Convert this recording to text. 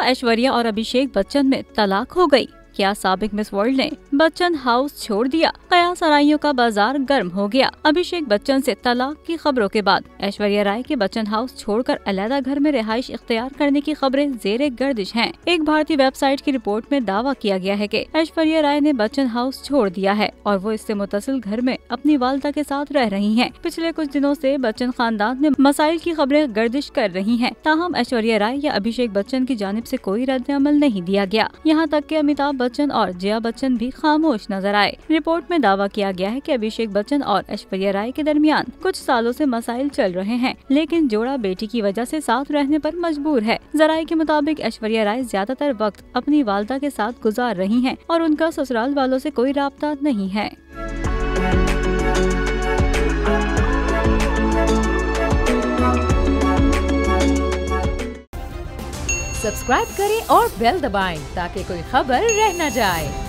ऐश्वर्या और अभिषेक बच्चन में तलाक हो गई? क्या साबिक मिस वर्ल्ड ने बच्चन हाउस छोड़ दिया? कयास आराइयों का बाजार गर्म हो गया। अभिषेक बच्चन से तलाक की खबरों के बाद ऐश्वर्या राय के बच्चन हाउस छोड़कर अलग घर में रिहाइश इख्तियार करने की खबरें जेरे गर्दिश हैं। एक भारतीय वेबसाइट की रिपोर्ट में दावा किया गया है कि ऐश्वर्या राय ने बच्चन हाउस छोड़ दिया है और वो इससे मुतसिल घर में अपनी वालिदा के साथ रह रही हैं। पिछले कुछ दिनों से बच्चन खानदान में मसाइल की खबरें गर्दिश कर रही हैं। ताहम ऐश्वर्या राय या अभिषेक बच्चन की जानिब से कोई रद्द अमल नहीं दिया गया। यहाँ तक कि अमिताभ बच्चन और जया बच्चन भी खामोश नजर आए। रिपोर्ट में दावा किया गया है कि अभिषेक बच्चन और ऐश्वर्या राय के दरमियान कुछ सालों से मसाइल चल रहे हैं, लेकिन जोड़ा बेटी की वजह से साथ रहने पर मजबूर है। जराये के मुताबिक ऐश्वर्या राय ज्यादातर वक्त अपनी वालिदा के साथ गुजार रही हैं और उनका ससुराल वालों से कोई राब्ता नहीं है। सब्सक्राइब करें और बेल दबाएं ताकि कोई खबर रह न जाए।